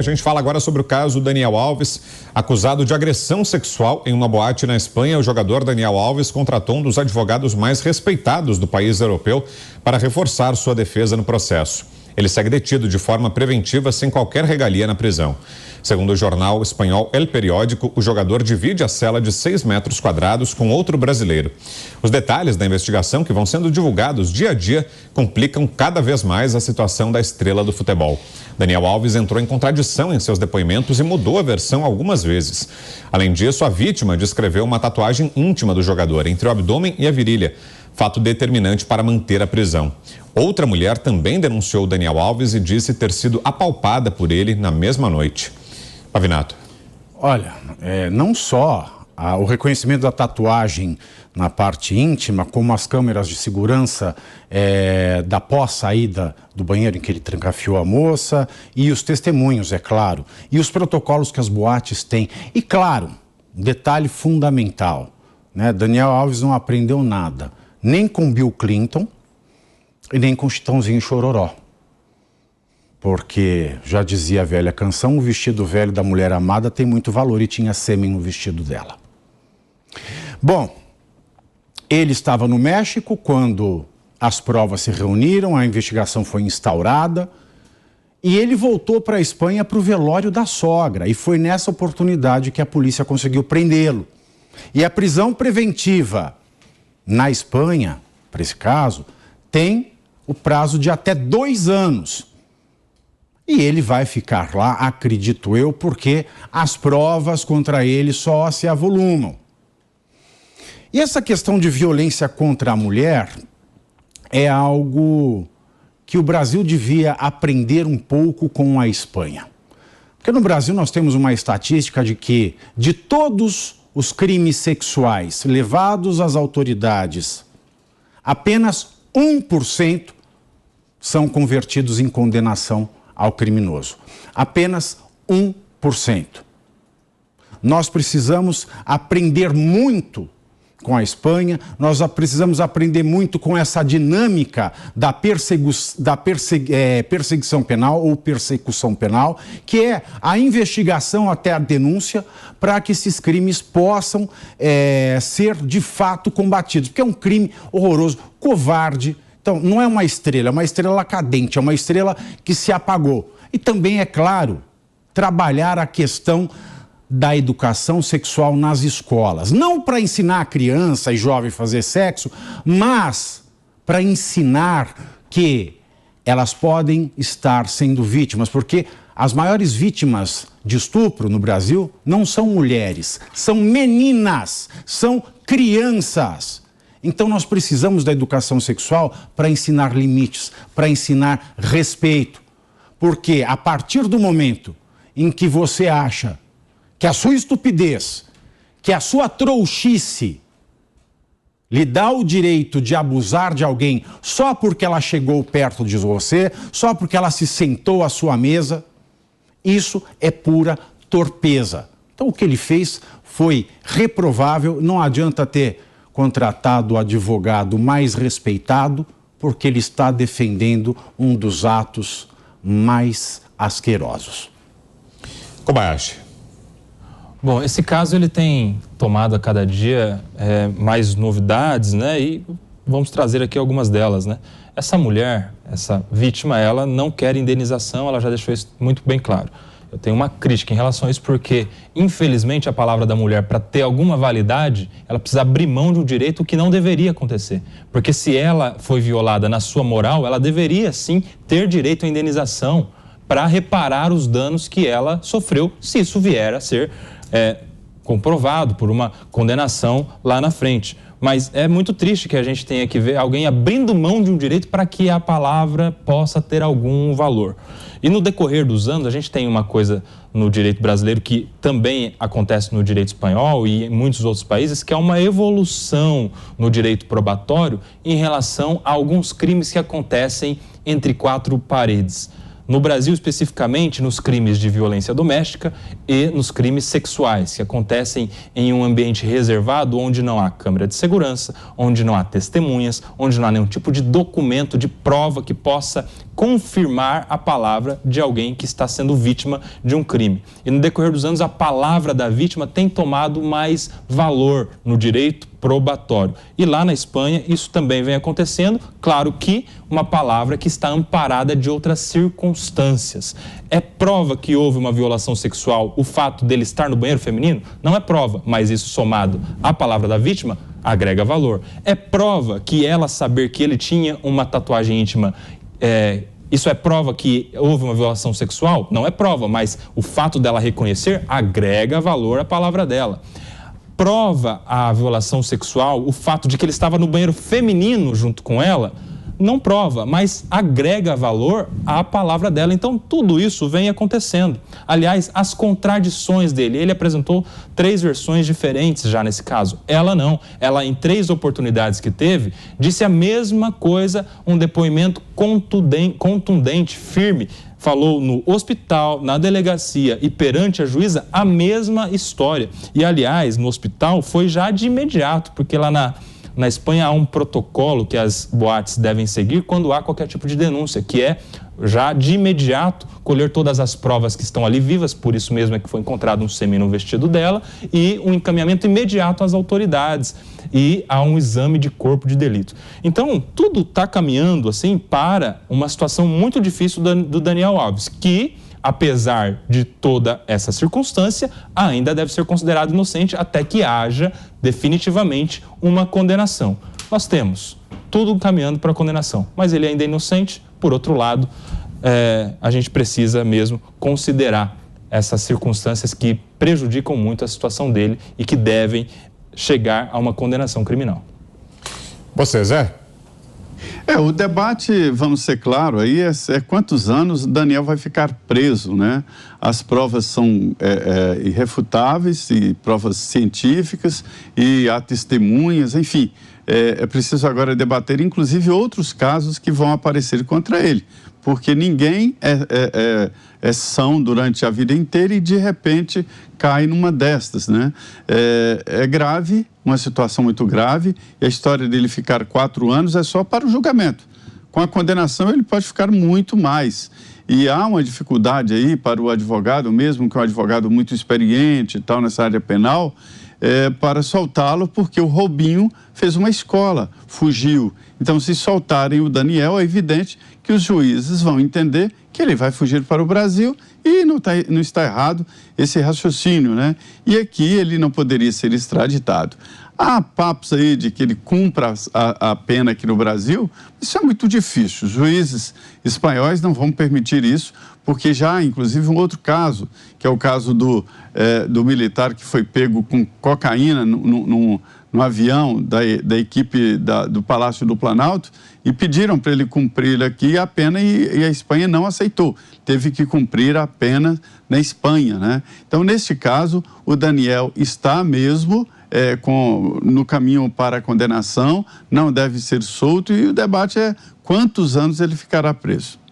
A gente fala agora sobre o caso Daniel Alves, acusado de agressão sexual em uma boate na Espanha. O jogador Daniel Alves contratou um dos advogados mais respeitados do país europeu para reforçar sua defesa no processo. Ele segue detido de forma preventiva sem qualquer regalia na prisão. Segundo o jornal espanhol El Periódico, o jogador divide a cela de 6 metros quadrados com outro brasileiro. Os detalhes da investigação, que vão sendo divulgados dia a dia, complicam cada vez mais a situação da estrela do futebol. Daniel Alves entrou em contradição em seus depoimentos e mudou a versão algumas vezes. Além disso, a vítima descreveu uma tatuagem íntima do jogador entre o abdômen e a virilha, fato determinante para manter a prisão. Outra mulher também denunciou Daniel Alves e disse ter sido apalpada por ele na mesma noite. Pavinato. Olha, não só o reconhecimento da tatuagem na parte íntima, como as câmeras de segurança da pós-saída do banheiro em que ele trancafiou a moça, e os testemunhos, é claro, e os protocolos que as boates têm. E claro, um detalhe fundamental, né? Daniel Alves não aprendeu nada, nem com Bill Clinton e nem com Chitãozinho Chororó. Porque, já dizia a velha canção, o vestido velho da mulher amada tem muito valor, e tinha sêmen no vestido dela. Bom, ele estava no México quando as provas se reuniram, a investigação foi instaurada, e ele voltou para a Espanha para o velório da sogra, e foi nessa oportunidade que a polícia conseguiu prendê-lo. E a prisão preventiva na Espanha, para esse caso, tem o prazo de até 2 anos. E ele vai ficar lá, acredito eu, porque as provas contra ele só se avolumam. E essa questão de violência contra a mulher é algo que o Brasil devia aprender um pouco com a Espanha. Porque no Brasil nós temos uma estatística de que, de todos os crimes sexuais levados às autoridades, apenas 1% são convertidos em condenação ao criminoso. Apenas 1%. Nós precisamos aprender muito com a Espanha, nós precisamos aprender muito com essa dinâmica da perseguição penal ou persecução penal, que é a investigação até a denúncia, para que esses crimes possam ser de fato combatidos, porque é um crime horroroso, covarde. Então, não é uma estrela cadente, é uma estrela que se apagou. E também, é claro, trabalhar a questão da educação sexual nas escolas. Não para ensinar a criança e jovem a fazer sexo, mas para ensinar que elas podem estar sendo vítimas, porque as maiores vítimas de estupro no Brasil não são mulheres, são meninas, são crianças. Então nós precisamos da educação sexual para ensinar limites, para ensinar respeito. Porque a partir do momento em que você acha que a sua estupidez, que a sua trouxice lhe dá o direito de abusar de alguém só porque ela chegou perto de você, só porque ela se sentou à sua mesa, isso é pura torpeza. Então o que ele fez foi reprovável, não adianta ter contratado o advogado mais respeitado, porque ele está defendendo um dos atos mais asquerosos. Kobayashi. Bom, esse caso ele tem tomado a cada dia mais novidades, né? E vamos trazer aqui algumas delas, né? Essa mulher, essa vítima, ela não quer indenização, ela já deixou isso muito bem claro. Eu tenho uma crítica em relação a isso porque, infelizmente, a palavra da mulher, para ter alguma validade, ela precisa abrir mão de um direito que não deveria acontecer. Porque se ela foi violada na sua moral, ela deveria, sim, ter direito à indenização para reparar os danos que ela sofreu, se isso vier a ser comprovado por uma condenação lá na frente. Mas é muito triste que a gente tenha que ver alguém abrindo mão de um direito para que a palavra possa ter algum valor. E no decorrer dos anos, a gente tem uma coisa no direito brasileiro que também acontece no direito espanhol e em muitos outros países, que é uma evolução no direito probatório em relação a alguns crimes que acontecem entre 4 paredes. No Brasil, especificamente, nos crimes de violência doméstica e nos crimes sexuais, que acontecem em um ambiente reservado, onde não há câmera de segurança, onde não há testemunhas, onde não há nenhum tipo de documento, de prova que possa confirmar a palavra de alguém que está sendo vítima de um crime. E no decorrer dos anos, a palavra da vítima tem tomado mais valor no direito probatório. E lá na Espanha, isso também vem acontecendo, claro que uma palavra que está amparada de outras circunstâncias. É prova que houve uma violação sexual o fato dele estar no banheiro feminino? Não é prova, mas isso somado à palavra da vítima, agrega valor. É prova que ela saber que ele tinha uma tatuagem íntima, isso é prova que houve uma violação sexual? Não é prova, mas o fato dela reconhecer agrega valor à palavra dela. Prova a violação sexual o fato de que ele estava no banheiro feminino junto com ela? Não prova, mas agrega valor à palavra dela. Então, tudo isso vem acontecendo. Aliás, as contradições dele. Ele apresentou 3 versões diferentes já nesse caso. Ela não. Ela, em 3 oportunidades que teve, disse a mesma coisa, um depoimento contundente, firme. Falou no hospital, na delegacia e perante a juíza a mesma história. E, aliás, no hospital foi já de imediato, porque lá na Espanha há um protocolo que as boates devem seguir quando há qualquer tipo de denúncia, que é já de imediato colher todas as provas que estão ali vivas, por isso mesmo é que foi encontrado um sêmen no vestido dela, e um encaminhamento imediato às autoridades, e há um exame de corpo de delito. Então, tudo está caminhando assim para uma situação muito difícil do Daniel Alves, que, apesar de toda essa circunstância, ainda deve ser considerado inocente até que haja definitivamente uma condenação. Nós temos tudo caminhando para a condenação, mas ele ainda é inocente. Por outro lado, a gente precisa mesmo considerar essas circunstâncias que prejudicam muito a situação dele e que devem chegar a uma condenação criminal. Você, Zé? O debate, vamos ser claro, aí é quantos anos Daniel vai ficar preso, né? As provas são irrefutáveis, e provas científicas, e há testemunhas, enfim. É preciso agora debater, inclusive, outros casos que vão aparecer contra ele, porque ninguém é são durante a vida inteira e, de repente, cai numa destas, né? É grave, uma situação muito grave, e a história dele ficar 4 anos é só para o julgamento. Com a condenação, ele pode ficar muito mais. E há uma dificuldade aí para o advogado, mesmo que um advogado muito experiente e tal nessa área penal, para soltá-lo, porque o Robinho fez uma escola, fugiu. Então, se soltarem o Daniel, é evidente que os juízes vão entender que ele vai fugir para o Brasil, e não está errado esse raciocínio, né? E aqui ele não poderia ser extraditado. Há papos aí de que ele cumpra a pena aqui no Brasil. Isso é muito difícil. Os juízes espanhóis não vão permitir isso, porque já há, inclusive, um outro caso, que é o caso do militar que foi pego com cocaína no avião da equipe do Palácio do Planalto, e pediram para ele cumprir aqui a pena, e a Espanha não aceitou. Teve que cumprir a pena na Espanha, né? Então, neste caso, o Daniel está mesmo no caminho para a condenação, não deve ser solto, e o debate é quantos anos ele ficará preso.